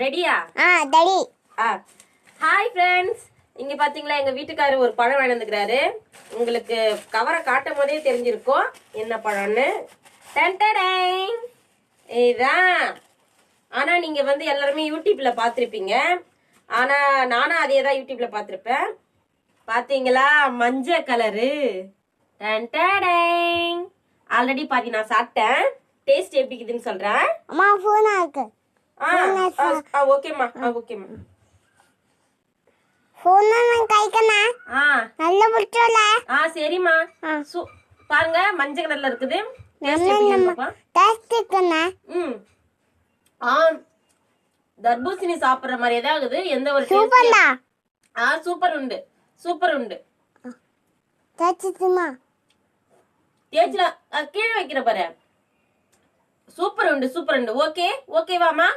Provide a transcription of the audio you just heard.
ரெடியா? Ready. Hi friends, இங்க பாத்தீங்களா எங்க வீட்டுக்காரர் ஒரு பழம் வாங்கி வந்துக்கிறாரு. உங்களுக்கு கவரை காட்டும் போதே தெரிஞ்சிருக்கும் என்ன பழம்னு. இதுதான். ஆனா நீங்க எல்லாருமே யூடியூப்ல பாத்திருப்பீங்க. ஆனா நானும் அதே தான் யூடியூப்ல பாத்திருப்பேன். பாத்தீங்களா, மஞ்சள் கலரு. ஆல்ரெடி பாதி நான் சாப்பிட்டேன். டேஸ்ட் எப்படி இருக்குதுன்னு சொல்றேன். அம்மா ஃபோன் இருக்கு. ஓகேம்மா. ஓகேம்மா. ஃபோன் நான் கைக்கனா. நல்ல புடிச்சல. சரிம்மா. பாருங்க, மஞ்சள் கலர்ல இருக்குது. டேஸ்ட் இருக்குனா. தர்பூசணி சாப்பிடுற மாதிரியே தான் இருக்குது. எந்த ஒரு சூப்பர்டா. சூப்பர் உண்டு. தேய்ச்சிட்டுமா. தேய்ச்சல கீழே வைக்கிற பாரு. சூப்பர் உண்டு. ஓகேவாமா?